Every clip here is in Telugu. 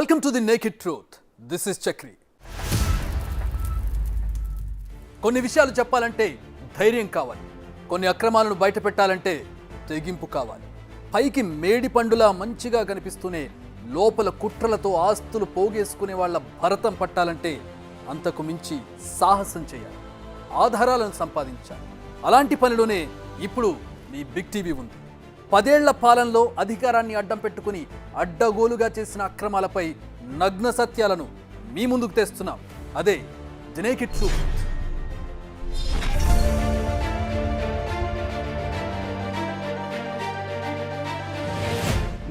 Welcome to the naked truth. This is Chakri. కొన్ని విషయాలు చెప్పాలంటే ధైర్యం కావాలి, కొన్ని అక్రమాలను బయట పెట్టాలంటే తెగింపు కావాలి. పైకి మేడి పండులా మంచిగా కనిపిస్తూనే లోపల కుట్రలతో ఆస్తులు పోగేసుకునే వాళ్ళ భరతం పట్టాలంటే అంతకు మించి సాహసం చేయాలి, ఆధారాలను సంపాదించాలి. అలాంటి పనిలోనే ఇప్పుడు మీ బిగ్ టీవీ ఉంది. 10 ఏళ్ల పాలనలో అధికారాన్ని అడ్డం పెట్టుకుని అడ్డగోలుగా చేసిన అక్రమాలపై నగ్న సత్యాలను మీ ముందుకు తెస్తున్నాం. అదే ది నేకెడ్ ట్రూత్.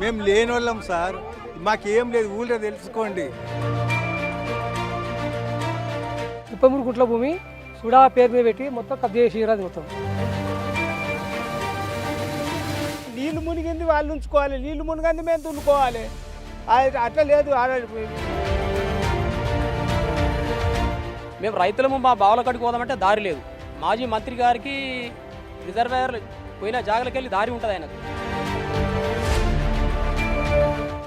మేము లేని వాళ్ళం సార్, మాకేం లేదు, ఊళ్ళో తెలుసుకోండి. 33 గుంట్ల భూమి సుడా పేరు మీద పెట్టి మొత్తం కబ్జా చేసి మొత్తం. నీళ్ళు మునిగింది వాళ్ళు ఉంచుకోవాలి, నీళ్ళు మునిగింది మేము దున్నుకోవాలి. అట్లా లేదు. మేము రైతులము మా బావుల కట్టుకు పోదామంటే దారి లేదు. మాజీ మంత్రి గారికి రిజర్వాయర్ పోయిన జాగలకి వెళ్ళి దారి ఉంటుంది ఆయనకు.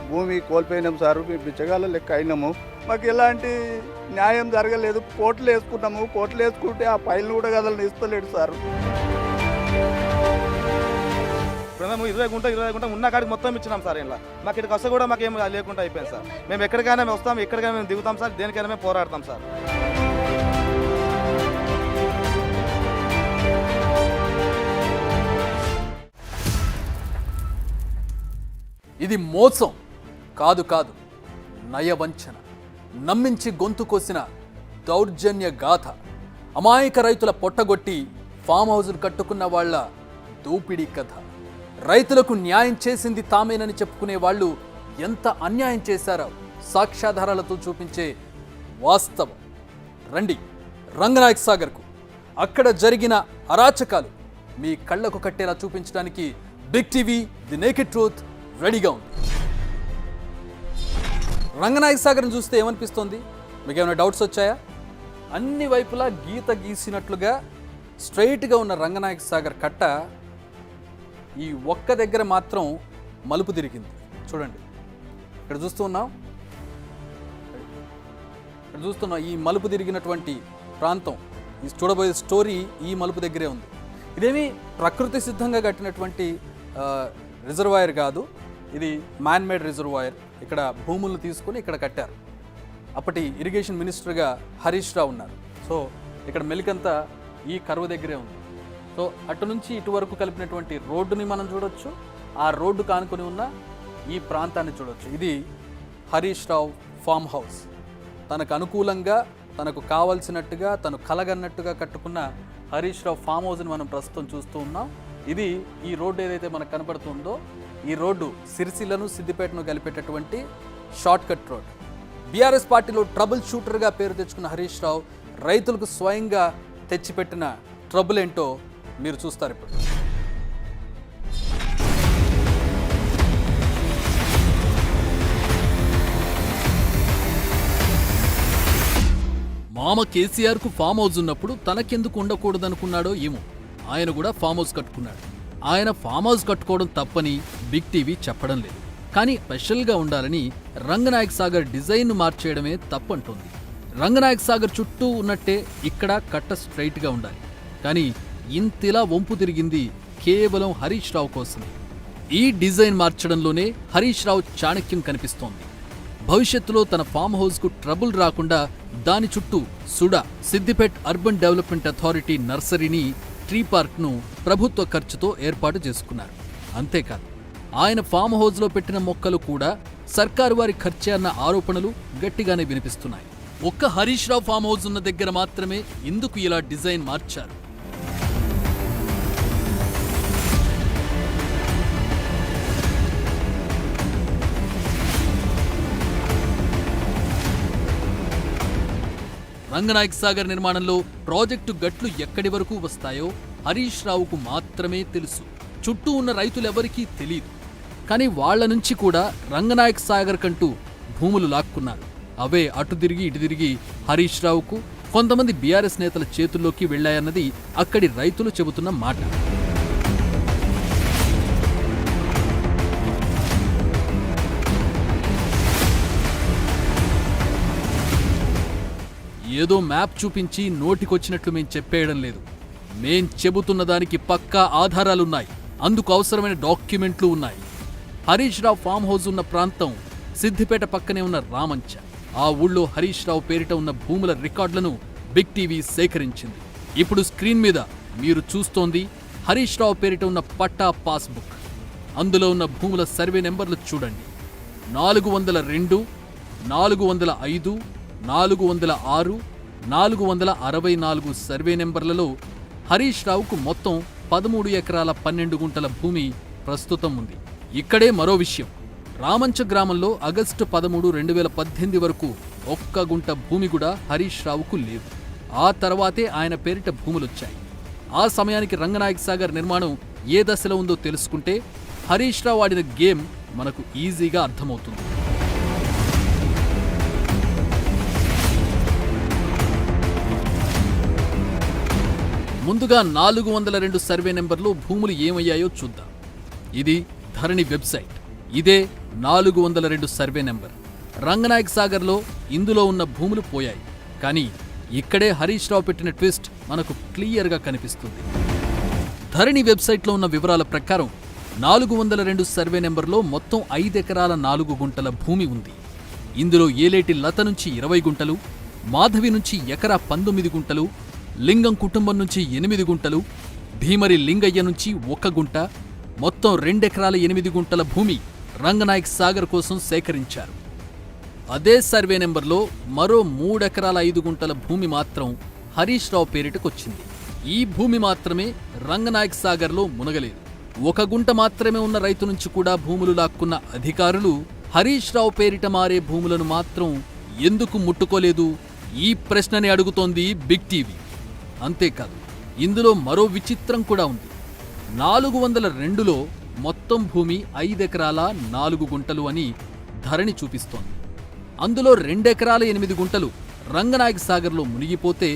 భూమి కోల్పోయినాం సార్, మేము బిచ్చగాళ్ళ లెక్క అయినాము. మాకు ఎలాంటి న్యాయం జరగలేదు. కోట్లు వేసుకున్నాము, కోట్లు వేసుకుంటే ఆ పైలు కూడా కదలని ఇస్తలేడు సార్. మేము 20 గుంట ఉన్న కాడికి మొత్తం ఇచ్చినాం సార్. ఇలా మాకు ఇక్కడికి వస్తే కూడా మాకేం లేకుండా అయిపోయింది సార్. మేము ఎక్కడికైనా మేము వస్తాం, ఎక్కడికైనా మేము దిగుతాం సార్, దేనికైనా మేము పోరాడతాం సార్. ఇది మోసం కాదు కాదు, నయవంచన, నమ్మించి గొంతు కోసిన దౌర్జన్య గాథ. అమాయక రైతుల పొట్టగొట్టి ఫామ్ హౌజులు కట్టుకున్న వాళ్ళ దోపిడీ కథ. రైతులకు న్యాయం చేసింది తామేనని చెప్పుకునే వాళ్ళు ఎంత అన్యాయం చేశారో సాక్ష్యాధారాలతో చూపించే వాస్తవం. రండి రంగనాయక్ సాగర్కు. అక్కడ జరిగిన అరాచకాలు మీ కళ్ళకు కట్టేలా చూపించడానికి big TV the naked truth రెడీగా ఉంది. రంగనాయక్ సాగర్ని చూస్తే ఏమనిపిస్తోంది? మీకు ఏమైనా డౌట్స్ వచ్చాయా? అన్ని వైపులా గీత గీసినట్లుగా స్ట్రైట్గా ఉన్న రంగనాయక్ సాగర్ కట్ట ఈ ఒక్క దగ్గర మాత్రం మలుపు తిరిగింది. చూడండి, ఇక్కడ చూస్తున్నాం ఈ మలుపు తిరిగినటువంటి ప్రాంతం, ఈ చూడబోయే స్టోరీ ఈ మలుపు దగ్గరే ఉంది. ఇదేమి ప్రకృతి సిద్ధంగా కట్టినటువంటి రిజర్వాయర్ కాదు, ఇది మ్యాన్ మేడ్ రిజర్వాయర్. ఇక్కడ భూములను తీసుకొని ఇక్కడ కట్టారు. అప్పటి ఇరిగేషన్ మినిస్టర్గా హరీష్ రావు ఉన్నారు. సో ఇక్కడ మెలికంతా ఈ కరువు దగ్గరే ఉంది. సో అటు నుంచి ఇటు వరకు కలిపినటువంటి రోడ్డుని మనం చూడొచ్చు, ఆ రోడ్డు కానుకొని ఉన్న ఈ ప్రాంతాన్ని చూడొచ్చు. ఇది హరీష్ రావు ఫామ్ హౌస్. తనకు అనుకూలంగా, తనకు కావలసినట్టుగా, తను కలగన్నట్టుగా కట్టుకున్న హరీష్ రావు ఫామ్ హౌస్ని మనం ప్రస్తుతం చూస్తూ ఉన్నాం. ఇది ఈ రోడ్డు ఏదైతే మనకు కనబడుతుందో, ఈ రోడ్డు సిరిసిల్లను సిద్దిపేటను కలిపేటటువంటి షార్ట్ కట్ రోడ్. బీఆర్ఎస్ పార్టీలో ట్రబుల్ షూటర్గా పేరు తెచ్చుకున్న హరీష్ రావు రైతులకు స్వయంగా తెచ్చిపెట్టిన ట్రబుల్ ఏంటో మీరు చూస్తారు ఇప్పుడు. మామ కేసీఆర్కు ఫామ్ హౌస్ ఉన్నప్పుడు తనకెందుకు ఉండకూడదనుకున్నాడో ఏమో, ఆయన కూడా ఫామ్ హౌస్ కట్టుకున్నాడు. ఆయన ఫామ్ హౌస్ కట్టుకోవడం తప్పని బిగ్ టీవీ చెప్పడం లేదు, కానీ స్పెషల్గా ఉండాలని రంగనాయక్ సాగర్ డిజైన్ను మార్చేయడమే తప్పంటోంది. రంగనాయక్ సాగర్ చుట్టూ ఉన్నట్టే ఇక్కడ కట్ట స్ట్రైట్గా ఉండాలి, కానీ ఇంతిలా వంపు తిరిగింది కేవలం హరీష్ రావు కోసమే. ఈ డిజైన్ మార్చడంలోనే హరీష్ రావు చాణక్యం కనిపిస్తోంది. భవిష్యత్తులో తన ఫామ్ హౌస్కు ట్రబుల్ రాకుండా దాని చుట్టూ SUDA Siddipet urban development authority నర్సరీని, ట్రీ పార్క్ను ప్రభుత్వ ఖర్చుతో ఏర్పాటు చేసుకున్నారు. అంతేకాదు, ఆయన ఫామ్ హౌస్లో పెట్టిన మొక్కలు కూడా సర్కారు వారి ఖర్చే అన్న ఆరోపణలు గట్టిగానే వినిపిస్తున్నాయి. ఒక్క హరీష్ రావు ఫామ్ హౌస్ ఉన్న దగ్గర మాత్రమే ఇందుకు ఇలా డిజైన్ మార్చారు. రంగనాయక్ సాగర్ నిర్మాణంలో ప్రాజెక్టు గట్లు ఎక్కడి వరకు వస్తాయో హరీష్ రావుకు మాత్రమే తెలుసు. చుట్టూ ఉన్న రైతులెవరికీ తెలియదు. కానీ వాళ్ల నుంచి కూడా రంగనాయక్ సాగర్ కంటూ భూములు లాక్కున్నారు. అవే అటు తిరిగి ఇటు తిరిగి హరీష్ రావుకు, కొంతమంది బీఆర్ఎస్ నేతల చేతుల్లోకి వెళ్లాయన్నది అక్కడి రైతులు చెబుతున్న మాట. ఏదో మ్యాప్ చూపించి నోటికొచ్చినట్లు మేం చెప్పేయడం లేదు. మేం చెబుతున్న దానికి పక్కా ఆధారాలున్నాయి. అందుకు అవసరమైన డాక్యుమెంట్లు ఉన్నాయి. హరీష్ రావు ఫామ్ హౌస్ ఉన్న ప్రాంతం సిద్దిపేట పక్కనే ఉన్న రామంచ. ఆ ఊళ్ళో హరీష్ రావు పేరిట ఉన్న భూముల రికార్డులను బిగ్ టీవీ సేకరించింది. ఇప్పుడు స్క్రీన్ మీద మీరు చూస్తోంది హరీష్ రావు పేరిట ఉన్న పట్టా పాస్బుక్. అందులో ఉన్న భూముల సర్వే నెంబర్లు చూడండి. 402, 405, 406, 464 సర్వే నెంబర్లలో హరీష్ రావుకు మొత్తం 13 ఎకరాల 12 గుంటల భూమి ప్రస్తుతం ఉంది. ఇక్కడే మరో విషయం. రామంచ గ్రామంలో ఆగస్టు 13, 2018 వరకు ఒక్క గుంట భూమి కూడా హరీష్ రావుకు లేదు. ఆ తర్వాతే ఆయన పేరిట భూములొచ్చాయి. ఆ సమయానికి రంగనాయక సాగర్ నిర్మాణం ఏ దశలో ఉందో తెలుసుకుంటే హరీష్ రావు ఆడిన గేమ్ మనకు ఈజీగా అర్థమవుతుంది. ముందుగా 402 సర్వే నెంబర్లో భూములు ఏమయ్యాయో చూద్దాం. ఇది ధరణి వెబ్సైట్. ఇదే 402 సర్వే నెంబర్. రంగనాయక సాగర్లో ఇందులో ఉన్న భూములు పోయాయి. కానీ ఇక్కడే హరీష్ రావు పెట్టిన ట్విస్ట్ మనకు క్లియర్గా కనిపిస్తుంది. ధరణి వెబ్సైట్లో ఉన్న వివరాల ప్రకారం 402 సర్వే నెంబర్లో మొత్తం 5 ఎకరాల 4 గుంటల భూమి ఉంది. ఇందులో ఏలేటి లత నుంచి 20 గుంటలు, మాధవి నుంచి ఎకరా 19 గుంటలు, లింగం కుటుంబం నుంచి 8 గుంటలు, భీమరి లింగయ్య నుంచి 1 గుంట, మొత్తం 2 ఎకరాల 8 గుంటల భూమి రంగనాయక్ సాగర్ కోసం సేకరించారు. అదే సర్వే నెంబర్లో మరో 3 ఎకరాల 5 గుంటల భూమి మాత్రం హరీష్ రావు పేరిటకొచ్చింది. ఈ భూమి మాత్రమే రంగనాయక్ సాగర్లో మునగలేదు. 1 గుంట మాత్రమే ఉన్న రైతు నుంచి కూడా భూములు లాక్కున్న అధికారులు హరీష్ రావు పేరిట మారే భూములను మాత్రం ఎందుకు ముట్టుకోలేదు? ఈ ప్రశ్నని అడుగుతోంది బిగ్ టీవీ. అంతేకాదు, ఇందులో మరో విచిత్రం కూడా ఉంది. 402లో మొత్తం భూమి 5 ఎకరాల 4 గుంటలు అని ధరణి చూపిస్తోంది. అందులో 2 ఎకరాల 8 గుంటలు రంగనాయక సాగర్లో మునిగిపోతే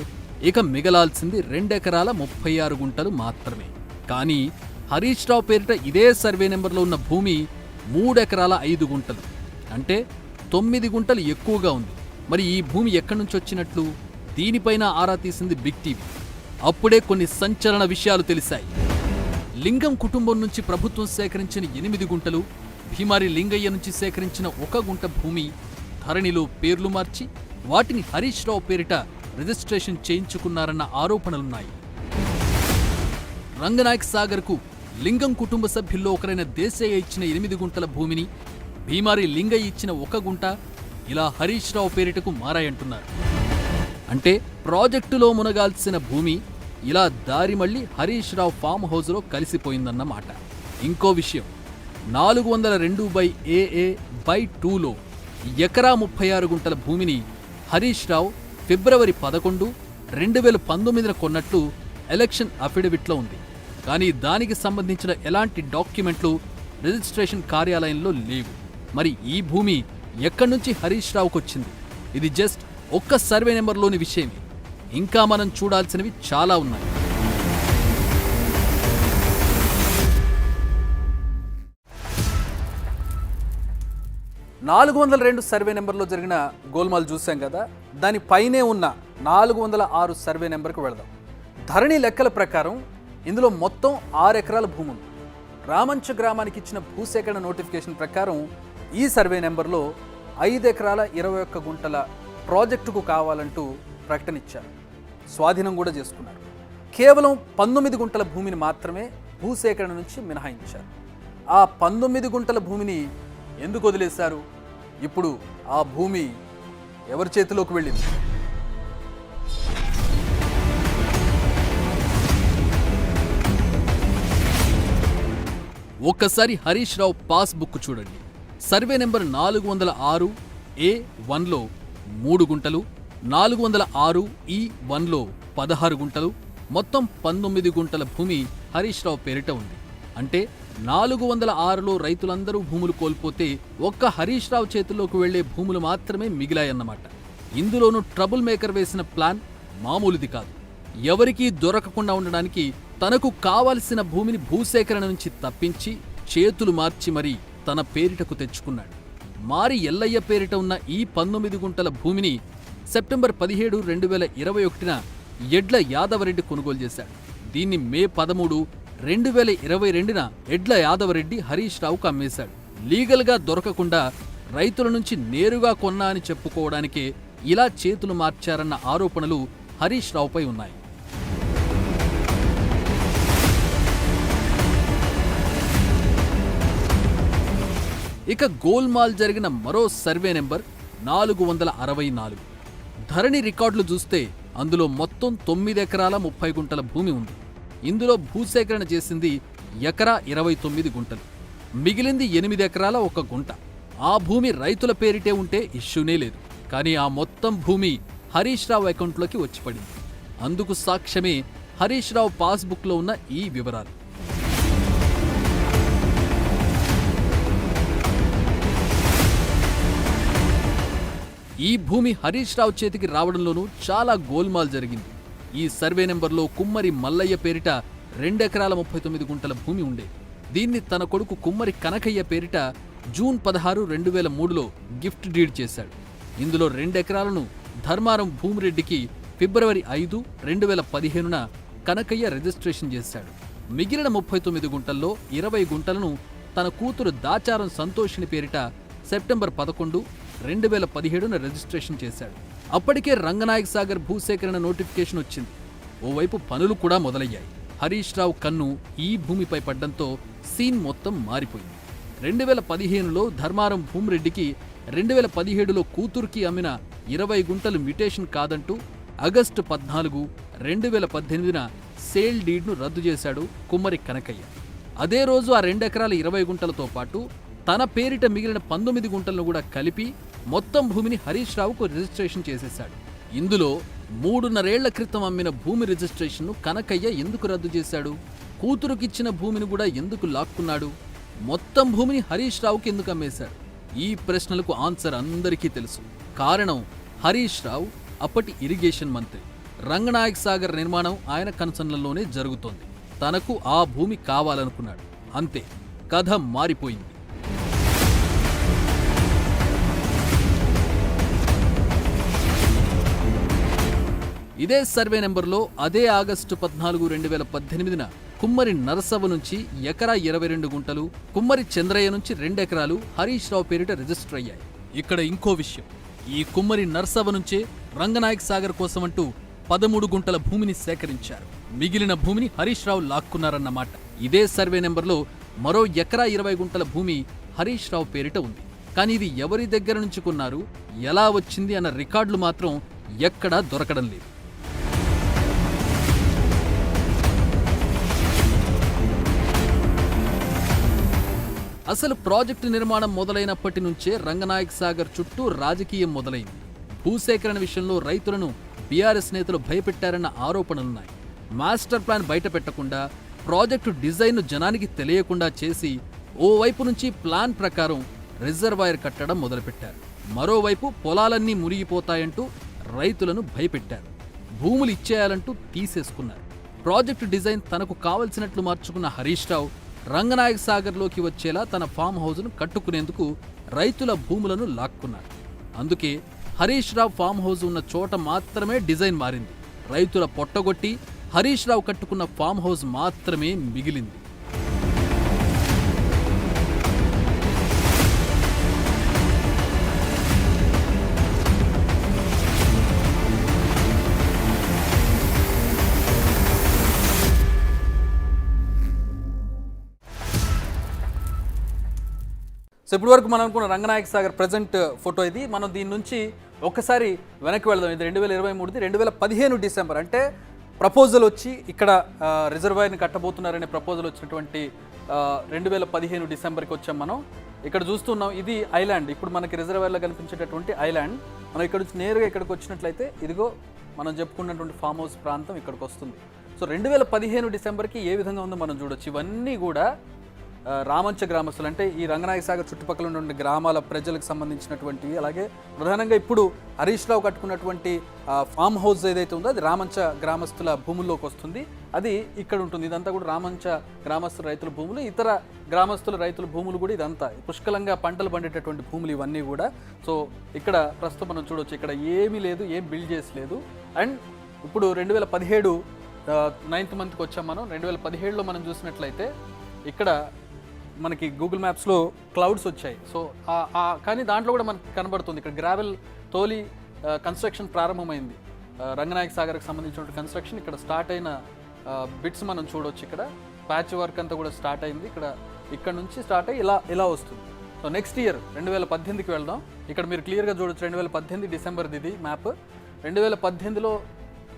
ఇక మిగలాల్సింది 2 ఎకరాల 36 గుంటలు మాత్రమే. కానీ హరీష్ రావు పేరిట ఇదే సర్వే నెంబర్లో ఉన్న భూమి 3 ఎకరాల 5 గుంటలు, అంటే 9 గుంటలు ఎక్కువగా ఉంది. మరి ఈ భూమి ఎక్కడి నుంచి వచ్చినట్లు? దీనిపైన ఆరా తీసింది బిగ్ టీవీ. అప్పుడే కొన్ని సంచలన విషయాలు తెలిసాయి. లింగం కుటుంబం నుంచి ప్రభుత్వం సేకరించిన 8 గుంటలు, భీమారి లింగయ్య నుంచి సేకరించిన 1 గుంట భూమి ధరణిలో పేర్లు మార్చి వాటిని హరీష్ రావు పేరిట రిజిస్ట్రేషన్ చేయించుకున్నారన్న ఆరోపణలున్నాయి. రంగనాయక్ సాగర్కు లింగం కుటుంబ సభ్యుల్లో ఒకరైన దేశయ్య ఇచ్చిన 8 గుంటల భూమిని భీమారి లింగయ్య ఇచ్చిన 1 గుంట ఇలా హరీష్ రావు పేరిటకు మారాయంటున్నారు. అంటే ప్రాజెక్టులో మునగాల్సిన భూమి ఇలా దారి మళ్లీ హరీష్ రావు ఫామ్ హౌస్లో కలిసిపోయిందన్నమాట. ఇంకో విషయం, 402/AA/2లో ఎకరా 36 గుంటల భూమిని హరీష్ రావు ఫిబ్రవరి 11, 2019 కొన్నట్లు ఎలక్షన్ అఫిడవిట్లో ఉంది. కానీ దానికి సంబంధించిన ఎలాంటి డాక్యుమెంట్లు రిజిస్ట్రేషన్ కార్యాలయంలో లేవు. మరి ఈ భూమి ఎక్కడి నుంచి హరీష్ రావుకు వచ్చింది? ఇది జస్ట్ ఒక్క సర్వే నెంబర్లోని విషయమే. ఇంకా మనం చూడాల్సినవి చాలా ఉన్నాయి. "402 సర్వే నెంబర్లో జరిగిన గోల్మాల్ చూసాం కదా, దానిపైనే ఉన్న 406 సర్వే నెంబర్కి వెళదాం. ధరణి లెక్కల ప్రకారం ఇందులో మొత్తం 6 ఎకరాల భూమి ఉంది. రామంచ గ్రామానికి ఇచ్చిన భూసేకరణ నోటిఫికేషన్ ప్రకారం ఈ సర్వే నెంబర్లో 5 ఎకరాల 21 గుంటల ప్రాజెక్టుకు కావాలంటూ ప్రకటన ఇచ్చారు. స్వాధీనం కూడా చేసుకున్నారు. కేవలం 19 గుంటల భూమిని మాత్రమే భూసేకరణ నుంచి మినహాయించారు. ఆ 19 గుంటల భూమిని ఎందుకు వదిలేశారు? ఇప్పుడు ఆ భూమి ఎవరి చేతిలోకి వెళ్ళింది? ఒక్కసారి హరీష్ రావు పాస్ బుక్ చూడండి. సర్వే నెంబర్ 406A1లో 3 గుంటలు, 406E1లో 16 గుంటలు, మొత్తం 19 గుంటల భూమి హరీష్ రావు పేరిట ఉంది. అంటే 406లో రైతులందరూ భూములు కోల్పోతే ఒక్క హరీష్ రావు చేతుల్లోకి వెళ్లే భూములు మాత్రమే మిగిలాయన్నమాట. ఇందులోనూ ట్రబుల్ మేకర్ వేసిన ప్లాన్ మామూలుది కాదు. ఎవరికీ దొరకకుండా ఉండడానికి తనకు కావలసిన భూమిని భూసేకరణ నుంచి తప్పించి చేతులు మార్చి మరీ తన పేరిటకు తెచ్చుకున్నాడు. మారి ఎల్లయ్య పేరిట ఉన్న ఈ 19 గుంటల భూమిని సెప్టెంబర్ 17, 2021న ఎడ్ల యాదవరెడ్డి కొనుగోలు చేశాడు. దీన్ని మే 13, 2022న ఎడ్ల యాదవరెడ్డి హరీష్ రావుకు అమ్మేశాడు. లీగల్గా దొరకకుండా రైతుల నుంచి నేరుగా కొన్నా అని చెప్పుకోవడానికే ఇలా చేతులు మార్చారన్న ఆరోపణలు హరీష్ రావుపై ఉన్నాయి. ఇక గోల్మాల్ జరిగిన మరో సర్వే నెంబర్ 464. ధరణి రికార్డులు చూస్తే అందులో మొత్తం 9 ఎకరాల 30 గుంటల భూమి ఉంది. ఇందులో భూసేకరణ చేసింది ఎకరా 29 గుంటలు, మిగిలింది 8 ఎకరాల 1 గుంట. ఆ భూమి రైతుల పేరిటే ఉంటే ఇష్యూనే లేదు. కానీ ఆ మొత్తం భూమి హరీష్ రావు అకౌంట్లోకి వచ్చి పడింది. అందుకు సాక్ష్యమే హరీష్ రావు పాస్బుక్లో ఉన్న ఈ వివరాలు. ఈ భూమి హరీష్ రావు చేతికి రావడంలోనూ చాలా గోల్మాల్ జరిగింది. ఈ సర్వే నెంబర్లో కుమ్మరి మల్లయ్య పేరిట 2 ఎకరాల 39 గుంటల భూమి ఉండే. దీన్ని తన కొడుకు కుమ్మరి కనకయ్య పేరిట జూన్ 16, 2003లో గిఫ్ట్ డీడ్ చేశాడు. ఇందులో 2 ఎకరాలను ధర్మారం భూమిరెడ్డికి ఫిబ్రవరి 5, 2015న కనకయ్య రిజిస్ట్రేషన్ చేశాడు. మిగిలిన 39 గుంటల్లో 20 గుంటలను తన కూతురు దాచారం సంతోషిని పేరిట సెప్టెంబర్ 11, 2017న రిజిస్ట్రేషన్ చేశాడు. అప్పటికే రంగనాయక్ సాగర్ భూసేకరణ నోటిఫికేషన్ వచ్చింది. ఓవైపు పనులు కూడా మొదలయ్యాయి. హరీష్ రావు కన్ను ఈ భూమిపై పడ్డంతో సీన్ మొత్తం మారిపోయింది. 2015లో ధర్మారం భూమిరెడ్డికి 2017లో కూతురుకి అమ్మిన 20 గుంటలు మ్యుటేషన్ కాదంటూ ఆగస్టు 14, 2018న సేల్ డీడ్ను రద్దు చేశాడు కుమ్మరి కనకయ్య. అదే రోజు ఆ 2 ఎకరాల 20 గుంటలతో పాటు తన పేరిట మిగిలిన 19 గుంటలను కూడా కలిపి మొత్తం భూమిని హరీష్ రావుకు రిజిస్ట్రేషన్ చేసేశాడు. ఇందులో 3.5 ఏళ్ల క్రితం అమ్మిన భూమి రిజిస్ట్రేషన్ను కనకయ్య ఎందుకు రద్దు చేశాడు? కూతురుకిచ్చిన భూమిని కూడా ఎందుకు లాక్కున్నాడు? మొత్తం భూమిని హరీష్ రావుకి ఎందుకు అమ్మేశాడు? ఈ ప్రశ్నలకు ఆన్సర్ అందరికీ తెలుసు. కారణం హరీష్ రావు అప్పటి ఇరిగేషన్ మంత్రి. రంగనాయక్ సాగర్ నిర్మాణం ఆయన కన్సర్న్లలోనే జరుగుతోంది. తనకు ఆ భూమి కావాలనుకున్నాడు. అంతే, కథ మారిపోయింది. ఇదే సర్వే నెంబర్లో అదే ఆగస్టు 14, 2018న కుమ్మరి నరసవ నుంచి ఎకరా 22 గుంటలు, కుమ్మరి చంద్రయ్య నుంచి 2 ఎకరాలు హరీష్ రావు పేరిట రిజిస్టర్ అయ్యాయి. ఇక్కడ ఇంకో విషయం, ఈ కుమ్మరి నరసవ నుంచే రంగనాయక్ సాగర్ కోసమంటూ 13 గుంటల భూమిని సేకరించారు. మిగిలిన భూమిని హరీష్ రావు లాక్కున్నారన్నమాట. ఇదే సర్వే నెంబర్లో మరో ఎకరా 20 గుంటల భూమి హరీష్ రావు పేరిట ఉంది. కానీ ఇది ఎవరి దగ్గర నుంచి కొన్నారు, ఎలా వచ్చింది అన్న రికార్డులు మాత్రం ఎక్కడా దొరకడం లేదు. అసలు ప్రాజెక్టు నిర్మాణం మొదలైనప్పటి నుంచే రంగనాయక్ సాగర్ చుట్టూ రాజకీయం మొదలైంది. భూసేకరణ విషయంలో రైతులను బీఆర్ఎస్ నేతలు భయపెట్టారన్న ఆరోపణలున్నాయి. మాస్టర్ ప్లాన్ బయట పెట్టకుండా, ప్రాజెక్టు డిజైన్ను జనానికి తెలియకుండా చేసి ఓవైపు నుంచి ప్లాన్ ప్రకారం రిజర్వాయర్ కట్టడం మొదలుపెట్టారు. మరోవైపు పొలాలన్నీ మునిగిపోతాయంటూ రైతులను భయపెట్టారు. భూములు ఇచ్చేయాలంటూ తీసేసుకున్నారు. ప్రాజెక్టు డిజైన్ తనకు కావలసినట్లు మార్చుకున్న హరీష్ రావు రంగనాయక్ సాగర్లోకి వచ్చేలా తన ఫామ్ హౌస్ను కట్టుకునేందుకు రైతుల భూములను లాక్కున్నారు. అందుకే హరీష్ రావు ఫామ్ హౌస్ ఉన్న చోట మాత్రమే డిజైన్ మారింది. రైతుల పొట్టగొట్టి హరీష్ రావు కట్టుకున్న ఫామ్ హౌస్ మాత్రమే మిగిలింది. సో ఇప్పటి వరకు మనం అనుకున్న రంగనాయక్ సాగర్ ప్రజెంట్ ఫోటో ఇది. మనం దీని నుంచి ఒక్కసారి వెనక్కి వెళదాం. ఇది 2023ది 2015 డిసెంబర్, అంటే ప్రపోజల్ వచ్చి ఇక్కడ రిజర్వాయర్ని కట్టబోతున్నారనే ప్రపోజల్ వచ్చినటువంటి 2015 డిసెంబర్కి వచ్చాం మనం. ఇక్కడ చూస్తున్నాం, ఇది ఐలాండ్. ఇప్పుడు మనకి రిజర్వాయర్లో కనిపించేటటువంటి ఐలాండ్. మనం ఇక్కడ నుంచి నేరుగా ఇక్కడికి వచ్చినట్లయితే ఇదిగో మనం చెప్పుకున్నటువంటి ఫామ్ హౌస్ ప్రాంతం ఇక్కడికి వస్తుంది. సో 2015 డిసెంబర్కి ఏ విధంగా ఉందో మనం చూడొచ్చు. ఇవన్నీ కూడా రామంచ గ్రామస్తులు అంటే ఈ రంగనాయక సాగర్ చుట్టుపక్కల ఉన్న గ్రామాల ప్రజలకు సంబంధించినటువంటివి, అలాగే ప్రధానంగా ఇప్పుడు హరీష్ రావు కట్టుకున్నటువంటి ఫామ్ హౌస్ ఏదైతే ఉందో అది రామంచ గ్రామస్తుల భూముల్లోకి వస్తుంది. అది ఇక్కడ ఉంటుంది. ఇదంతా కూడా రామంచ గ్రామస్తుల రైతుల భూములు, ఇతర గ్రామస్తుల రైతుల భూములు కూడా ఇదంతా పుష్కలంగా పంటలు పండేటటువంటి భూములు ఇవన్నీ కూడా. సో ఇక్కడ ప్రస్తుతం మనం చూడవచ్చు, ఇక్కడ ఏమీ లేదు, ఏం బిల్డ్ చేసి లేదు. అండ్ ఇప్పుడు 2017 9th మంత్కి వచ్చాం మనం. 2017లో మనం చూసినట్లయితే ఇక్కడ మనకి గూగుల్ మ్యాప్స్లో క్లౌడ్స్ వచ్చాయి. సో కానీ దాంట్లో కూడా మనకు కనబడుతుంది ఇక్కడ గ్రావెల్ తోలి కన్స్ట్రక్షన్ ప్రారంభమైంది. రంగనాయక సాగర్కి సంబంధించిన కన్స్ట్రక్షన్ ఇక్కడ స్టార్ట్ అయిన బిట్స్ మనం చూడవచ్చు. ఇక్కడ ప్యాచ్ వర్క్ అంతా కూడా స్టార్ట్ అయింది. ఇక్కడ నుంచి స్టార్ట్ అయ్యి ఇలా వస్తుంది. సో నెక్స్ట్ ఇయర్ 2018కి వెళ్దాం. ఇక్కడ మీరు క్లియర్గా చూడొచ్చు 2018 డిసెంబర్ది ఇది మ్యాప్. 2018లో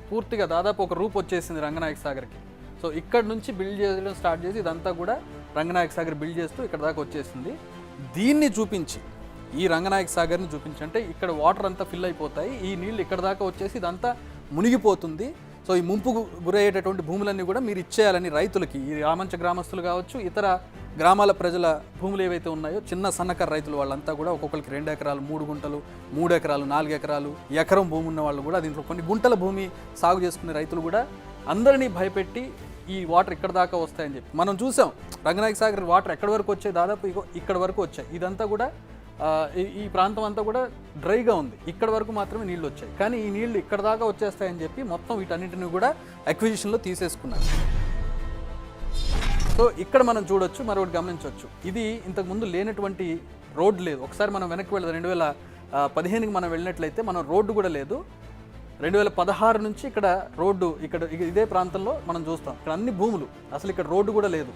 పూర్తిగా దాదాపు ఒక రూప్ వచ్చేసింది రంగనాయక సాగర్కి. సో ఇక్కడ నుంచి బిల్డ్ చేయడం స్టార్ట్ చేసి ఇదంతా కూడా రంగనాయక సాగర్ బిల్డ్ చేస్తూ ఇక్కడ దాకా వచ్చేసింది. దీన్ని చూపించి, ఈ రంగనాయక సాగర్ని చూపించి, అంటే ఇక్కడ వాటర్ అంతా ఫిల్ అయిపోతాయి, ఈ నీళ్ళు ఇక్కడ దాకా వచ్చేసి ఇదంతా మునిగిపోతుంది. సో ఈ ముంపుకు గురయ్యేటటువంటి భూములన్నీ కూడా మీరు ఇచ్చేయాలని రైతులకి, ఈ రామంచ గ్రామస్తులు కావచ్చు, ఇతర గ్రామాల ప్రజల భూములు ఏవైతే ఉన్నాయో చిన్న సన్నకారు రైతులు వాళ్ళంతా కూడా ఒక్కొక్కరికి 2 ఎకరాలు, 3 గుంటలు, 3 ఎకరాలు, 4 ఎకరాలు, ఎకరం భూమి ఉన్న వాళ్ళు కూడా, దీంట్లో కొన్ని గుంటల భూమి సాగు చేసుకునే రైతులు కూడా అందరినీ భయపెట్టి ఈ వాటర్ ఇక్కడ దాకా వస్తాయని చెప్పి మనం చూసాం. రంగనాయక సాగర్ వాటర్ ఎక్కడి వరకు వచ్చాయి, దాదాపు ఇక్కడ వరకు వచ్చాయి. ఇదంతా కూడా ఈ ప్రాంతం అంతా కూడా డ్రైగా ఉంది, ఇక్కడ వరకు మాత్రమే నీళ్ళు వచ్చాయి. కానీ ఈ నీళ్లు ఇక్కడ దాకా వచ్చేస్తాయని చెప్పి మొత్తం వీటన్నింటినీ కూడా అక్విజిషన్లో తీసేసుకున్నారు. సో ఇక్కడ మనం చూడొచ్చు, మరొకటి గమనించవచ్చు, ఇది ఇంతకుముందు లేనటువంటి రోడ్డు లేదు. ఒకసారి మనం వెనక్కి వెళ్దాం, 2015కి మనం వెళ్ళినట్లయితే మనం రోడ్డు కూడా లేదు. 2016 నుంచి ఇక్కడ రోడ్డు, ఇక్కడ ఇదే ప్రాంతంలో మనం చూస్తాం ఇక్కడ అన్ని భూములు, అసలు ఇక్కడ రోడ్డు కూడా లేదు.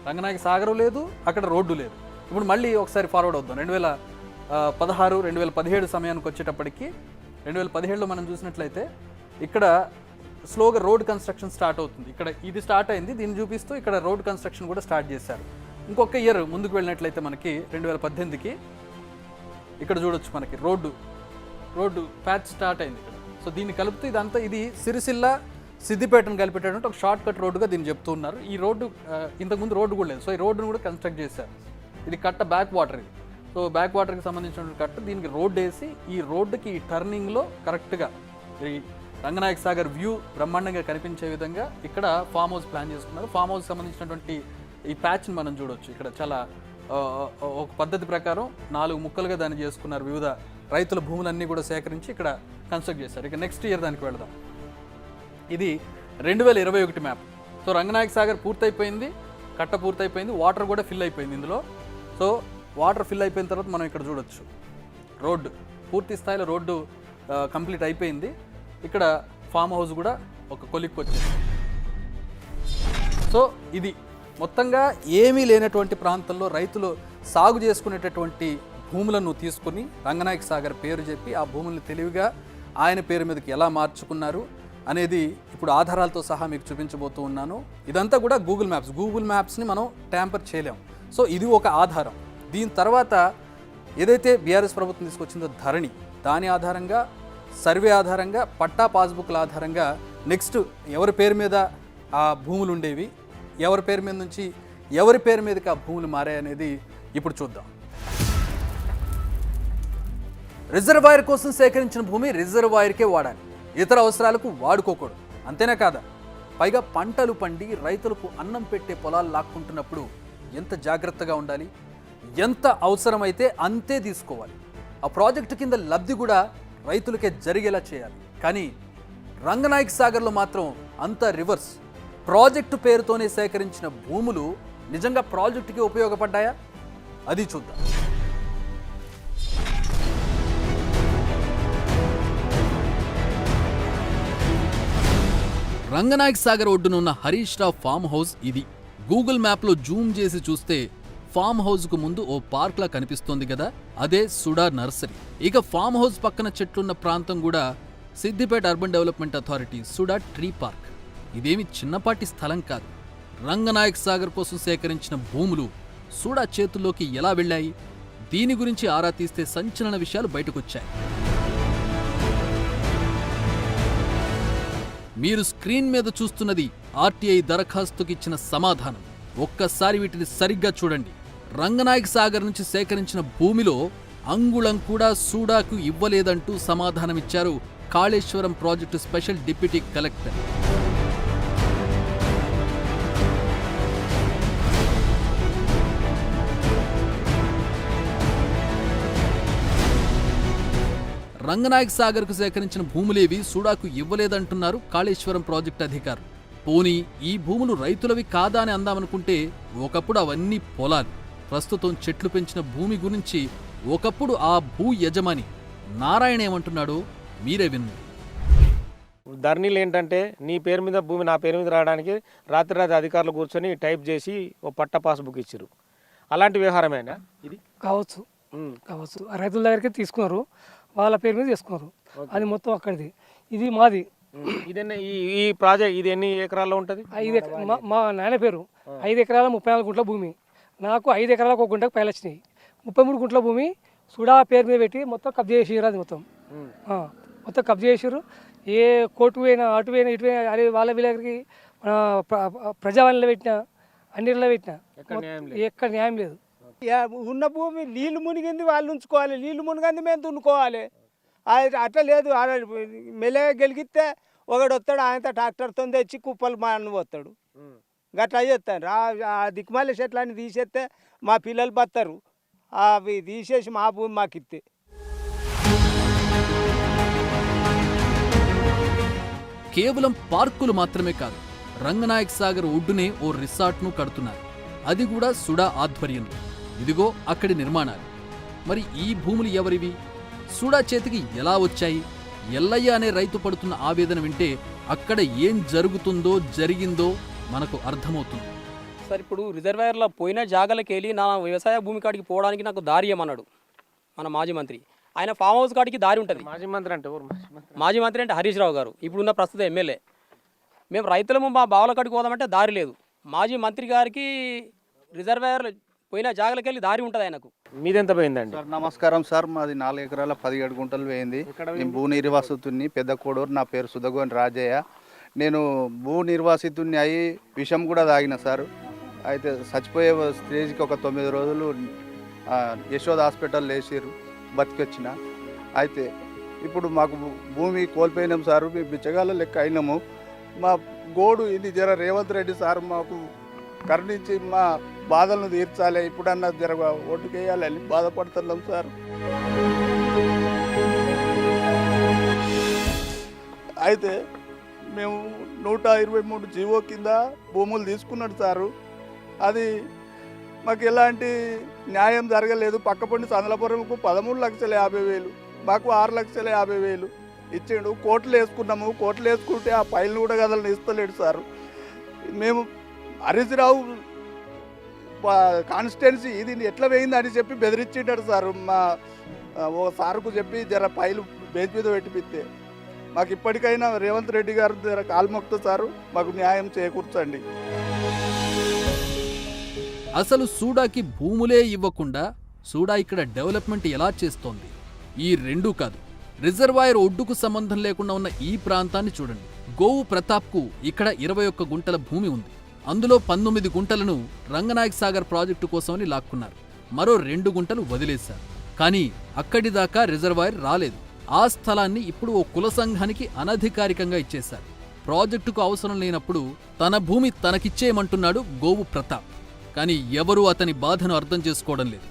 రంగనాయక సాగరం లేదు, అక్కడ రోడ్డు లేదు. ఇప్పుడు మళ్ళీ ఒకసారి ఫార్వర్డ్ అవుద్దాం. 2016, 2017 సమయానికి వచ్చేటప్పటికి 2017లో మనం చూసినట్లయితే ఇక్కడ స్లోగా రోడ్ కన్స్ట్రక్షన్ స్టార్ట్ అవుతుంది. ఇక్కడ ఇది స్టార్ట్ అయింది, దీన్ని చూపిస్తూ ఇక్కడ రోడ్ కన్స్ట్రక్షన్ కూడా స్టార్ట్ చేశారు. ఇంకొక ఇయర్ ముందుకు వెళ్ళినట్లయితే మనకి 2018కి ఇక్కడ చూడొచ్చు, మనకి రోడ్డు ప్యాచ్ స్టార్ట్ అయింది ఇక్కడ. సో దీన్ని కలుపుతూ ఇదంతా, ఇది సిరిసిల్ల సిద్దిపేటను కలిపేటటువంటి ఒక షార్ట్ కట్ రోడ్డుగా దీన్ని చెప్తూ ఉన్నారు. ఈ రోడ్డు ఇంతకుముందు రోడ్డు కూడా లేదు. సో ఈ రోడ్డును కూడా కన్స్ట్రక్ట్ చేశారు. ఇది కట్ట బ్యాక్ వాటర్, ఇది. సో బ్యాక్ వాటర్కి సంబంధించినటువంటి కట్ట, దీనికి రోడ్డు వేసి ఈ రోడ్డుకి ఈ టర్నింగ్లో కరెక్ట్గా ఈ రంగనాయక సాగర్ వ్యూ బ్రహ్మాండంగా కనిపించే విధంగా ఇక్కడ ఫామ్ హౌస్ ప్లాన్ చేసుకున్నారు. ఫామ్ హౌస్ సంబంధించినటువంటి ఈ ప్యాచ్ని మనం చూడవచ్చు. ఇక్కడ చాలా ఒక పద్ధతి ప్రకారం 4 ముక్కలుగా దాన్ని చేసుకున్నారు. వివిధ రైతుల భూములన్నీ కూడా సేకరించి ఇక్కడ కన్స్ట్రక్ట్ చేశారు. ఇక నెక్స్ట్ ఇయర్ దానికి వెళదాం. ఇది 2021 మ్యాప్. సో రంగనాయక సాగర్ పూర్తయిపోయింది, కట్ట పూర్తయిపోయింది, వాటర్ కూడా ఫిల్ అయిపోయింది ఇందులో. సో వాటర్ ఫిల్ అయిపోయిన తర్వాత మనం ఇక్కడ చూడొచ్చు రోడ్డు, పూర్తి స్థాయిలో రోడ్డు కంప్లీట్ అయిపోయింది. ఇక్కడ ఫామ్ హౌస్ కూడా ఒక కొలిక్కి వచ్చింది. సో ఇది మొత్తంగా ఏమీ లేనటువంటి ప్రాంతంలో రైతులు సాగు చేసుకునేటటువంటి భూములను తీసుకుని రంగనాయక సాగర్ పేరు చెప్పి ఆ భూములను తెలివిగా ఆయన పేరు మీదకి ఎలా మార్చుకున్నారు అనేది ఇప్పుడు ఆధారాలతో సహా మీకు చూపించబోతూ ఉన్నాను. ఇదంతా కూడా గూగుల్ మ్యాప్స్ని మనం ట్యాంపర్ చేయలేం. సో ఇది ఒక ఆధారం. దీని తర్వాత ఏదైతే బీఆర్ఎస్ ప్రభుత్వం తీసుకొచ్చిందో ధరణి, దాని ఆధారంగా, సర్వే ఆధారంగా, పట్టా పాస్బుక్ల ఆధారంగా నెక్స్ట్ ఎవరి పేరు మీద ఆ భూములు ఉండేవి, ఎవరి పేరు మీద నుంచి ఎవరి పేరు మీదకి ఆ భూములు మారాయనేది ఇప్పుడు చూద్దాం. రిజర్వాయర్ కోసం సేకరించిన భూమి రిజర్వాయర్కే వాడాలి, ఇతర అవసరాలకు వాడుకోకూడదు. అంతేనా కాదా? పైగా పంటలు పండి రైతులకు అన్నం పెట్టే పొలాలు లాక్కుంటున్నప్పుడు ఎంత జాగ్రత్తగా ఉండాలి, ఎంత అవసరమైతే అంతే తీసుకోవాలి. ఆ ప్రాజెక్టు కింద లబ్ధి కూడా రైతులకే జరిగేలా చేయాలి. కానీ రంగనాయక సాగర్లో మాత్రం అంతా రివర్స్. ప్రాజెక్టు పేరుతోనే సేకరించిన భూములు నిజంగా ప్రాజెక్టుకి ఉపయోగపడ్డాయా? అది చూద్దాం. రంగనాయక సాగర్ ఒడ్డున ఉన్న హరీష్ రావు ఫామ్ హౌస్ ఇది. గూగుల్ మ్యాప్లో జూమ్ చేసి చూస్తే ఫామ్ హౌస్కు ముందు ఓ పార్క్లా కనిపిస్తోంది కదా, అదే సుడా నర్సరీ. ఇక ఫామ్ హౌస్ పక్కన చెట్లున్న ప్రాంతం కూడా Siddipet urban development authority SUDA tree park. ఇదేమి చిన్నపాటి స్థలం కాదు. రంగనాయక సాగర్ కోసం సేకరించిన భూములు సుడా చేతుల్లోకి ఎలా వెళ్ళాయి, దీని గురించి ఆరా తీస్తే సంచలన విషయాలు బయటకొచ్చాయి. మీరు స్క్రీన్ మీద చూస్తున్నది ఆర్టీఐ దరఖాస్తుకిచ్చిన సమాధానం. ఒక్కసారి వీటిని సరిగ్గా చూడండి. రంగనాయక్ సాగర్ నుంచి సేకరించిన భూమిలో అంగుళం కూడా సూడాకు ఇవ్వలేదంటూ సమాధానమిచ్చారు Kaleshwaram project special deputy collector. Ranganayak సాగర్కు సేకరించిన భూములేవి సూడాకు ఇవ్వలేదంటున్నారు కాళేశ్వరం ప్రాజెక్టు అధికారులు. పోనీ ఈ భూములు రైతులవి కాదా అని అందామనుకుంటే ఒకప్పుడు అవన్నీ పొలాలు. ప్రస్తుతం చెట్లు పెంచిన భూమి గురించి ఒకప్పుడు ఆ భూ యజమాని నారాయణ ఏమంటున్నాడో మీరే వినండి. ధరణిలు ఏంటంటే నీ పేరు మీద భూమి నా పేరు మీద రావడానికి రాత్రి అధికారులు కూర్చొని టైప్ చేసి ఓ పట్ట పాస్బుక్ ఇచ్చారు. అలాంటి వ్యవహారమేనా ఇది? కావచ్చు కావచ్చు. రైతుల దగ్గరికి తీసుకున్నారు, వాళ్ళ పేరు మీద చేసుకున్నారు. అది మొత్తం అక్కడిది, ఇది మాది. ఇదన్నీ ఈ ప్రాజెక్ట్ ఇది ఎన్ని ఎకరాల్లో ఉంటుంది? 5 ఎకరాలు. మా నాయన పేరు 5 ఎకరాల 34 గుంట్ల భూమి. నాకు 5 ఎకరాలకు 1 గుంటకు పైలు వచ్చినాయి. 33 గుంట్ల భూమి సుడా పేరు మీద పెట్టి మొత్తం కబ్జా చేసిర్రు. అది మొత్తం కబ్జా చేసిర్రు. ఏ కోర్టు పోయినా అటు పోయినా ఇటు పోయినా అది వాళ్ళ వీళ్ళకి ప్రజావాణిలో పెట్టినా అన్నిటిలో పెట్టినా ఎక్కడ న్యాయం లేదు. ఉన్న భూమి నీళ్లు మునిగింది వాళ్ళు ఉంచుకోవాలి, నీళ్లు మునిగింది మేము దున్నుకోవాలి. అట్లా లేదు. మెల్లగా గెలిగితే ఒకడు వస్తాడు, ఆయన ట్రాక్టర్తో తెచ్చి కుప్పలు మాను పోతాడు. గట్లా చేస్తాను. ఆ దిక్కుమాల చెట్లన్నీ తీసేస్తే మా పిల్లలు బతారు. అవి తీసేసి మా భూమి మాకు ఇస్తే. కేవలం పార్కులు మాత్రమే కాదు, రంగనాయక్ సాగర్ ఒడ్డునే ఓ రిసార్ట్ను కడుతున్నారు. అది కూడా సుడా ఆధ్వర్యంలో. ఇదిగో అక్కడి నిర్మాణాలు. మరి ఈ భూములు ఎవరివి? సుడా చేతికి ఎలా వచ్చాయి? ఎల్లయ్య అనే రైతు పడుతున్న ఆవేదన వింటే అక్కడ ఏం జరుగుతుందో జరిగిందో మనకు అర్థమవుతుంది. సార్, ఇప్పుడు రిజర్వాయర్లో పోయిన జాగాలకు వెళ్ళి నా వ్యవసాయ భూమి కాడికి పోవడానికి నాకు దారి ఏమన్నాడు మన మాజీ మంత్రి. ఆయన ఫామ్ హౌస్ కాడికి దారి ఉంటుంది. మాజీ మంత్రి అంటే మాజీ మంత్రి అంటే హరీష్ రావు గారు, ఇప్పుడున్న ప్రస్తుత ఎమ్మెల్యే. మేము రైతులము మా బావుల కాడికి పోదామంటే దారి లేదు. మాజీ మంత్రి గారికి రిజర్వాయర్ పోయిన జాగాలకు వెళ్ళి దారి ఉంటుంది ఆయనకు. మీదెంత పోయిందండి? సార్ నమస్కారం సార్. మాది 4 ఎకరాల 17 గుంటలు వేయింది. నేను భూ నిర్వాసితుని, పెద్ద కోడూరు. నా పేరు సుధగోని రాజయ్య. నేను భూ నిర్వాసితుని అయి విషం కూడా తాగిన సార్. అయితే చచ్చిపోయే స్టేజ్కి ఒక 9 రోజులు యశోద హాస్పిటల్ వేసిర్రు, బతికొచ్చిన. అయితే ఇప్పుడు మాకు భూమి కోల్పోయినాం సార్. మేము బిచ్చగాళ్ళ లెక్క అయినాము. మా గోడు ఇది జర రేవంత్ రెడ్డి సార్ మాకు కరుణించి మా బాధలను తీర్చాలి. ఇప్పుడన్నా జర ఓటుకేయాలని బాధపడుతున్నాం సార్. అయితే మేము 123 జీవో కింద భూములు తీసుకున్నాడు సారు. అది మాకు ఎలాంటి న్యాయం జరగలేదు. పక్కపండి సందలపురంకు 13,50,000, మాకు 6,50,000 ఇచ్చిండు. కోట్లు వేసుకున్నాము. కోట్లు వేసుకుంటే ఆ పైలు కూడా గదలను ఇస్తలేడు సారు. మేము హరీశ్రావు కాన్స్టిట్యున్సీ ఇది ఎట్లా వేయింది అని చెప్పి బెదిరించింటాడు సారు. మా ఓ సార్కు చెప్పి జర పైలు బేజ్ మీద పెట్టిపిస్తే మాకు ఇప్పటికైనా రేవంత్ రెడ్డి గారు జర కాల్మొక్త సారు, మాకు న్యాయం చేకూర్చండి. అసలు సూడాకి భూములే ఇవ్వకుండా సూడా ఇక్కడ డెవలప్మెంట్ ఎలా చేస్తోంది? ఈ రెండూ కాదు, రిజర్వాయర్ ఒడ్డుకు సంబంధం లేకుండా ఉన్న ఈ ప్రాంతాన్ని చూడండి. గోవు ప్రతాప్కు ఇక్కడ 21 గుంటల భూమి ఉంది. అందులో 19 గుంటలను రంగనాయక్ సాగర్ ప్రాజెక్టు కోసమని లాక్కున్నారు. మరో 2 గుంటలు వదిలేశారు. కానీ అక్కడిదాకా రిజర్వాయర్ రాలేదు. ఆ స్థలాన్ని ఇప్పుడు ఓ కుల సంఘానికి అనధికారికంగా ఇచ్చేశారు. ప్రాజెక్టుకు అవసరం లేనప్పుడు తన భూమి తనకిచ్చేయమంటున్నాడు గోవు ప్రతాప్. కానీ ఎవరూ అతని బాధను అర్థం చేసుకోవడం లేదు.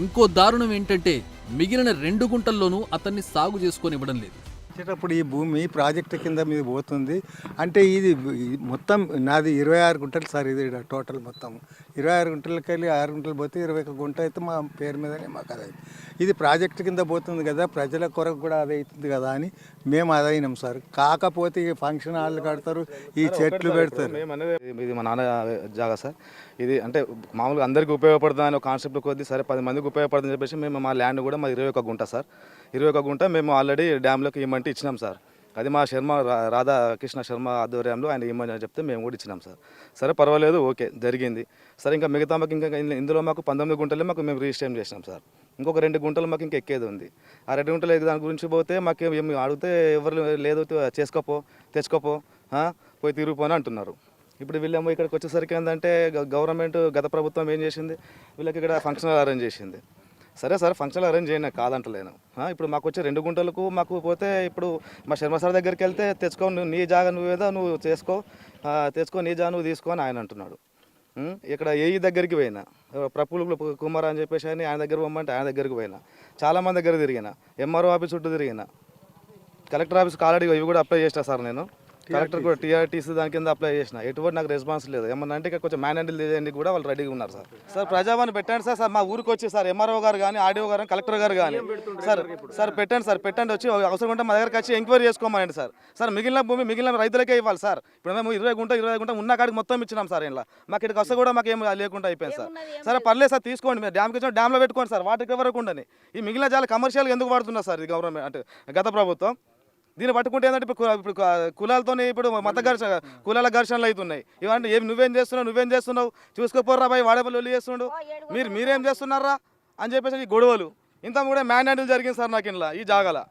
ఇంకో దారుణం ఏంటంటే మిగిలిన 2 గుంటల్లోనూ అతన్ని సాగు చేసుకొనివ్వడం లేదు. వచ్చేటప్పుడు ఈ భూమి ప్రాజెక్టు కింద మీద పోతుంది అంటే ఇది మొత్తం నాది 26 గుంటలు సార్. ఇది టోటల్ మొత్తం 26 గుంటలకి వెళ్ళి 6 గుంటలు పోతే 21 గుంట అయితే మా పేరు మీదనే మాకు అది. ఇది ప్రాజెక్టు కింద పోతుంది కదా, ప్రజల కొరకు కూడా అది అవుతుంది కదా అని మేము అదైనాం సార్. కాకపోతే ఈ ఫంక్షన్ హాల్ కడతారు, ఈ చెట్లు పెడతారు. ఇది మా నాన్న జాగా సార్. ఇది అంటే మామూలుగా అందరికీ ఉపయోగపడుతుంది అని ఒక కాన్సెప్ట్ కొద్ది, సరే 10 మందికి ఉపయోగపడుతుందని చెప్పేసి మేము మా ల్యాండ్ కూడా మా 21 గుంట సార్. 21 గుంట మేము ఆల్రెడీ డ్యామ్లోకి ఇవ్వమంటే ఇచ్చినాం సార్. అది మా రాధాకృష్ణ శర్మ ఆధ్వర్యంలో ఆయన ఇవ్వమని చెప్తే మేము కూడా ఇచ్చినాం సార్. సరే పర్వాలేదు, ఓకే జరిగింది. సరే ఇంకా మిగతా మాకు ఇంకా ఇందులో మాకు 19 గుంటలే మాకు మేము రిజిస్ట్రేషన్ చేసినాం సార్. ఇంకొక 2 గుంటలు మాకు ఇంకా ఎక్కేది ఉంది. ఆ 2 గుంటలు దాని గురించి పోతే మాకు ఏమి అడిగితే ఎవరు లేదు, చేసుకోపో తెచ్చుకోపో పోయి తిరిగిపోని అంటున్నారు. ఇప్పుడు వీళ్ళేమో ఇక్కడికి వచ్చేసరికి ఏంటంటే గవర్నమెంట్ గత ప్రభుత్వం ఏం చేసింది, వీళ్ళకి ఇక్కడ ఫంక్షన్ అరేంజ్ చేసింది. సరే సార్, ఫంక్షన్ అరేంజ్ చేయండి, కాదంటలేను. ఇప్పుడు మాకు వచ్చే 2 గుంటలకు మాకు పోతే ఇప్పుడు మా శర్మ సార్ దగ్గరికి వెళ్తే తెచ్చుకో, నీ జాగా నువ్వేదో నువ్వు తెచ్చుకో, నీ జాగా నువ్వు తీసుకో అని ఆయన అంటున్నాడు. ఇక్కడ ఏఈ దగ్గరికి పోయినా, ప్రఫుల్ కుమార్ అని చెప్పేసి అని ఆయన దగ్గర పోమంటే ఆయన దగ్గరికి పోయినా, చాలామంది దగ్గర తిరిగిన, ఎంఆర్ఓ ఆఫీస్ చుట్టూ తిరిగిన, కలెక్టర్ ఆఫీస్కి ఆల్రెడీ ఇవి కూడా అప్లై చేసిన సార్ నేను. కలెక్టర్ కూడా టీఆర్టీసీ దాని కింద అప్లై చేసిన, ఎటువంటి నాకు రెస్పాన్స్ లేదు. ఏమన్నా అంటే ఇక్కడ కొంచెం మ్యాన్ హ్యాండిల్ చేయడానికి కూడా వాళ్ళు రెడీగా ఉన్నారు సార్. సార్ ప్రజావాణి పెట్టండి సార్, మా ఊరికి వచ్చి సార్ ఎంఆర్ఓ గారు కానీ, ఆర్డీఓ గారు, కలెక్టర్ గారు కానీ సార్ పెట్టండి వచ్చి అవసరం ఉంటే మా దగ్గరికి వచ్చి ఎంక్వైరీ చేసుకోమనండి సార్. మిగిలిన భూమి మిగిలిన రైతులకే ఇవ్వాలి సార్. ఇప్పుడు మేము 20 గుంట ఉన్న కాడికి మొత్తం ఇచ్చినాం సార్. ఇలా మాకు ఇక్కడికి వస్తే కూడా మాకు ఏం లేకుండా అయిపోయింది సార్. సరే పర్లేదు సార్, తీసుకోండి, మీరు డ్యామ్కి ఇచ్చిన డ్యామ్లో పెట్టుకోండి సార్, వాటికి వరకు ఉండని. ఈ మిగిలిన చాలా కమర్షియల్గా ఎందుకు వాడుతున్నారు సార్ ఈ గవర్నమెంట్ అంటే గత ప్రభుత్వం? దీన్ని పట్టుకుంటే ఏంటంటే ఇప్పుడు కులాలతోనే ఇప్పుడు కులాల ఘర్షణలు అవుతున్నాయి. ఇవన్నీ నువ్వేం చేస్తున్నావు చూసుకోపోర్రా బాయ్, వాడేపల్లి వెళ్ళి చేస్తుండు, మీరేం చేస్తున్నారా అని చెప్పేసి ఈ గొడవలు ఇంత కూడా మ్యాన్ హ్యాండిల్ జరిగింది సార్ నాకు ఇలా ఈ జాగాల.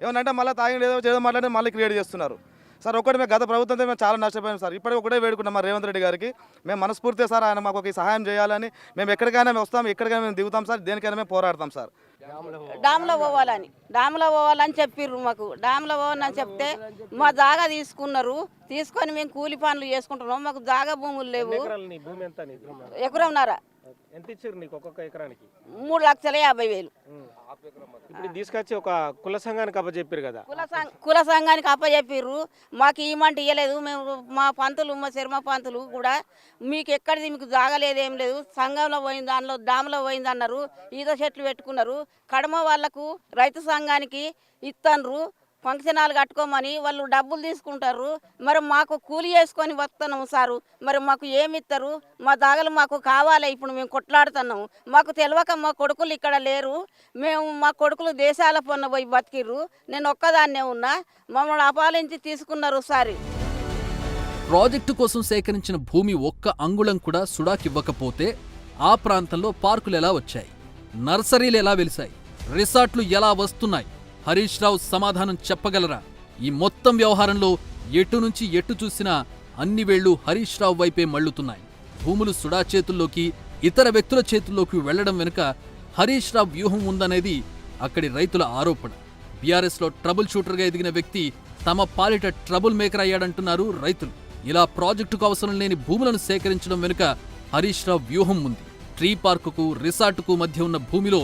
ఏమనంటే మళ్ళీ తాగిన ఏదో మాట్లాడి మళ్ళీ క్రియేట్ చేస్తున్నారు సార్. ఒకటి మేము గత ప్రభుత్వంతో మేము చాలా నష్టపోయాం సార్. ఇప్పటికీ ఒకటే వేడుకున్నాం మా రేవంత్ రెడ్డి గారికి, మేము మనస్ఫూర్తిగా సార్ ఆయన మాకు ఒక సహాయం చేయాలని. మేము ఎక్కడికైనా వస్తాం, ఎక్కడికైనా మేము దిగుతాం సార్, దేనికైనా మేము పోరాడతాం సార్. డామ్లో పోవాలని చెప్పిర్రు మాకు. డామ్లో పోవాలని చెప్తే మా జాగా తీసుకొని మేము కూలి పనులు చేసుకుంటున్నాం. మాకు జాగా భూములు లేవు. ఎకరంన్నర. ఎంత ఇచ్చారు నీకు ఒక్కొక్క ఎకరానికి? 3,50,000. ఇప్పుడు తీసుకొచ్చి ఒక కుల సంఘానికి అప్పచెప్పారు కదా. కుల సంఘానికి అప్పచెప్పిర్రు, మాకు ఇవ్వమంటే ఇవ్వలేదు. మేము మా పంతులు, మా శర్మ పంతులు కూడా మీకు ఎక్కడిది మీకు జాగలేదు, ఏం లేదు, సంఘంలో పోయింది, దానిలో డామ్లో పోయింది అన్నారు. ఈదో చెట్లు పెట్టుకున్నారు. కడమ వాళ్లకు రైతు సంఘానికి ఇత్తన్రు, ఫంక్షన్ హాల్ కట్టుకోమని వాళ్ళు డబ్బులు తీసుకుంటారు. మరి మాకు కూలి చేసుకొని వస్తున్నాము సారు, మరి మాకు ఏమి ఇస్తారు? మా దాగలు మాకు కావాలి. ఇప్పుడు మేము కొట్లాడుతున్నాము. మాకు తెలియక మా కొడుకులు ఇక్కడ లేరు. మా కొడుకులు దేశాల పొన్న పోయి బతికిర్రు. నేను ఒక్కదాన్నే ఉన్నా. మమ్మల్ని అపాలించి తీసుకున్నారు సారి. ప్రాజెక్టు కోసం సేకరించిన భూమి ఒక్క అంగుళం కూడా సుడాకివ్వకపోతే ఆ ప్రాంతంలో పార్కులు ఎలా వచ్చాయి, నర్సరీలు ఎలా వెలిశాయి, రిసార్ట్లు ఎలా వస్తున్నాయి? హరీష్ రావు సమాధానం చెప్పగలరా? ఈ మొత్తం వ్యవహారంలో ఎటు నుంచి ఎటు చూసినా అన్ని వేళ్లు హరీష్ రావు వైపే మళ్లుతున్నాయి. భూములు సుడా చేతుల్లోకి, ఇతర వ్యక్తుల చేతుల్లోకి వెళ్లడం వెనుక హరీష్ రావు వ్యూహం ఉందనేది అక్కడి రైతుల ఆరోపణ. బీఆర్ఎస్లో ట్రబుల్ షూటర్గా ఎదిగిన వ్యక్తి తమ పాలిట ట్రబుల్ మేకర్ అయ్యాడంటున్నారు రైతులు. ఇలా ప్రాజెక్టుకు అవసరం లేని భూములను సేకరించడం వెనుక హరీష్ రావు వ్యూహం ఉంది. ట్రీ పార్కుకు, రిసార్టుకు మధ్య ఉన్న భూమిలో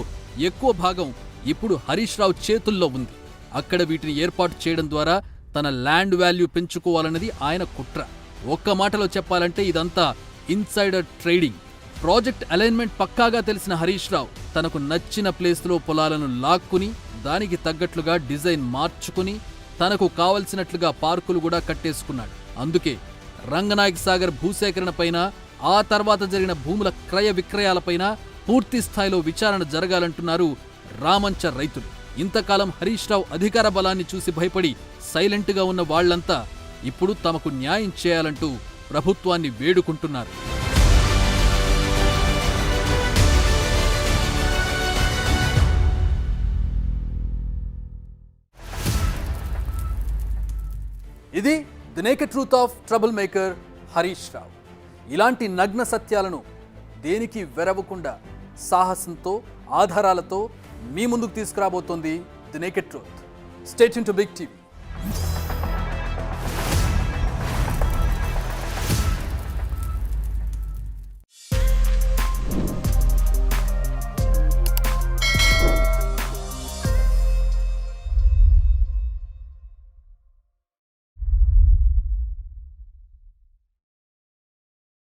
ఎక్కువ భాగం ఇప్పుడు హరీష్ రావు చేతుల్లో ఉంది. అక్కడ వీటిని ఏర్పాటు చేయడం ద్వారా తన ల్యాండ్ వాల్యూ పెంచుకోవాలన్నది ఆయన కుట్ర. ఒక్క మాటలో చెప్పాలంటే ఇదంతా ఇన్సైడర్ ట్రేడింగ్. ప్రాజెక్ట్ అలైన్మెంట్ పక్కాగా తెలిసిన హరీష్ రావు తనకు నచ్చిన ప్లేస్లో పొలాలను లాక్కుని, దానికి తగ్గట్లుగా డిజైన్ మార్చుకుని, తనకు కావలసినట్లుగా పార్కులు కూడా కట్టేసుకున్నాడు. అందుకే రంగనాయక సాగర్ భూసేకరణపైన, ఆ తర్వాత జరిగిన భూముల క్రయ విక్రయాలపైన పూర్తి స్థాయిలో విచారణ జరగాలంటున్నారు రామంచ రైతులు. ఇంతకాలం హరీష్ రావు అధికార బలాన్ని చూసి భయపడి సైలెంట్గా ఉన్న వాళ్లంతా ఇప్పుడు తమకు న్యాయం చేయాలంటూ ప్రభుత్వాన్ని వేడుకుంటున్నారు. ఇది the naked truth of trouble maker Harish Rao. ఇలాంటి నగ్న సత్యాలను దేనికి వెరవకుండా సాహసంతో, ఆధారాలతో మీ ముందుకు తీసుకురాబోతోంది the naked truth. Stay tuned to big TV.